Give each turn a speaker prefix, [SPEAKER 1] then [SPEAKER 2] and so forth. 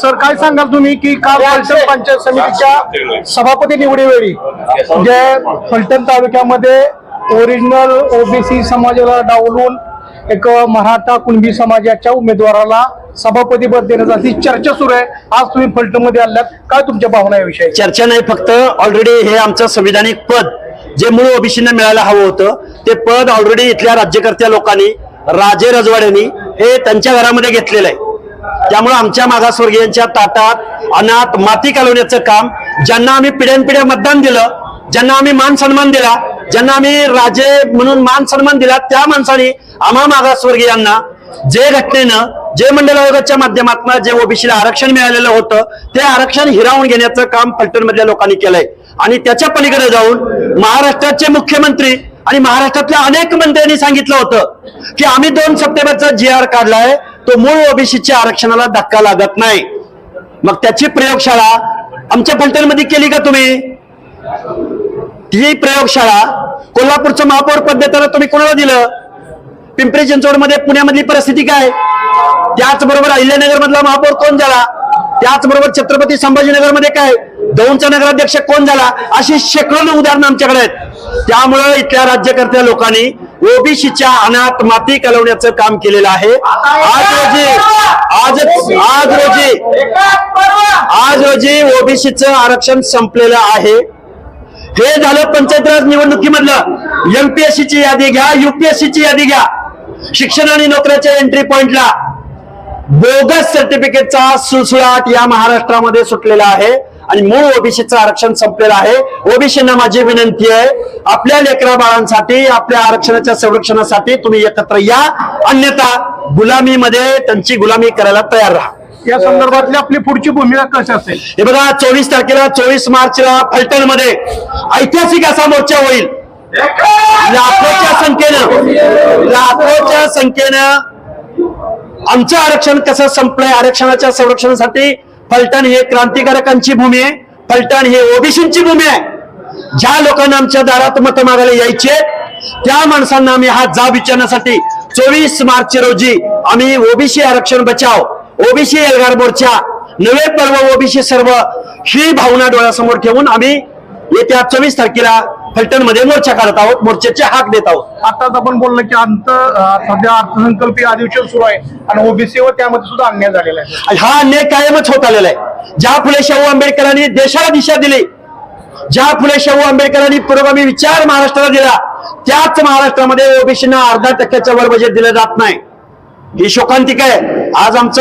[SPEAKER 1] Sir काय सांगाल तुम्ही की काल फलटण पंचायत समितीच्या सभापती निवडीवेळी जे फलटण तालुक्यामध्ये ओरिजिनल ओबीसी समाजाला डावलून एक मराठा कुणबी समाजाच्या उमेदवाराला सभापती पद देण्याची चर्चा सुरू आहे. आज तुम्ही फलटण मध्ये आलात, काय तुमच्या भावना याविषयी?
[SPEAKER 2] चर्चा नाही, फक्त ऑलरेडी हे आमचं संविधानिक पद जे मूळ ओबीसीना मिळायला हवं होतं ते पद ऑलरेडी इथल्या राज्यकर्त्या लोकांनी राजे रजवाड्यांनी हे त्यांच्या घरामध्ये घेतलेलं आहे. त्यामुळे आमच्या मागासवर्गीयांच्या ताटात अनाथ माती कालवण्याचं काम, ज्यांना आम्ही पिढ्यानपिढ्या मतदान दिलं, ज्यांना आम्ही मान सन्मान दिला, ज्यांना आम्ही राजे म्हणून मान सन्मान दिला, त्या माणसाने आम्हा मागासवर्गीयांना जे घटनेनं जे मंडल आयोगाच्या माध्यमातून जे ओबीसीला आरक्षण मिळालेलं होतं ते आरक्षण हिरावून घेण्याचं काम फलटण मधल्या लोकांनी केलंय. आणि त्याच्या पलीकडे जाऊन महाराष्ट्राचे मुख्यमंत्री आणि महाराष्ट्रातल्या अनेक मंत्र्यांनी सांगितलं होतं की आम्ही 2 सप्टेंबरचा GR काढलाय, तो मूळ ओबीसीच्या आरक्षणाला धक्का लागत नाही. मग त्याची प्रयोगशाळा आमच्या फलटण मध्ये केली का तुम्ही? ती प्रयोगशाळा कोल्हापूरचं महापौर पद देताना तुम्ही कोणाला दिलं? पिंपरी चिंचवड मध्ये पुण्यामधली परिस्थिती काय? त्याचबरोबर अहिल्यानगर मधला महापौर कोण झाला? त्याचबरोबर छत्रपती संभाजीनगर मध्ये काय दौंडचा नगराध्यक्ष कोण झाला? अशी शेकडो उदाहरणं आमच्याकडे आहेत. त्यामुळे इथल्या राज्यकर्त्या लोकांनी ओबीसीच्या अनाथ माती कालवण्याचं काम केलेलं आहे. आज रोजी ओबीसीचं आरक्षण संपलेलं आहे. हे झालं पंचायत राज निवडणुकीमधलं. एमपीएससीची यादी घ्या, यूपीएससीची यादी घ्या. शिक्षण आणि नोकऱ्याच्या एंट्री पॉइंटला बोगस सर्टिफिकेटचा सुळसुळाट या महाराष्ट्रामध्ये सुटलेला आहे आणि मूळ ओबीसीचं आरक्षण संपलेलं आहे. ओबीसींना माझी विनंती आहे, आपल्या लेकरा बाळांसाठी, आपल्या आरक्षणाच्या संरक्षणासाठी तुम्ही एकत्र या, अन्यथा गुलामीमध्ये त्यांची गुलामी करायला तयार राहा.
[SPEAKER 1] या संदर्भातली आपली पुढची भूमिका कशी असेल?
[SPEAKER 2] हे बघा, 24 तारखेला 24 मार्चला फलटण मध्ये ऐतिहासिक असा मोर्चा होईल. लाखोच्या संख्येनं आमचं आरक्षण कसं संपलंय, आरक्षणाच्या संरक्षणासाठी फलटण हे क्रांतिकारकांची भूमी आहे, फलटण हे ओबीसींची भूमी आहे. ज्या लोकांना आमच्या दारात मतं मागायला यायचे त्या माणसांना आम्ही हा जाब विचारण्यासाठी 24 मार्च रोजी आम्ही ओबीसी आरक्षण बचाव, ओबीसी एल्गार मोर्चा, नवे पर्व ओबीसी सर्व ही भावना डोळ्यासमोर ठेवून आम्ही येत्या 24 तारखेला फलटण मध्ये मोर्चा काढत आहोत, मोर्चाचे हाक देत आहोत.
[SPEAKER 1] आताच आपण बोललो की सध्या अर्थसंकल्पीय अधिवेशन सुरू आहे आणि ओबीसी व त्यामध्ये सुद्धा अन्याय झालेला आहे.
[SPEAKER 2] हा अन्याय कायमच होत आलेला आहे. ज्या फुले शाहू आंबेडकरांनी देशाला दिशा दिली, ज्या फुले शाहू आंबेडकरांनी पुरोगामी विचार महाराष्ट्राला दिला, त्याच महाराष्ट्रामध्ये ओबीसींना 0.5% वर बजेट दिलं जात नाही. ही शोकांतिका आहे. आज आमचं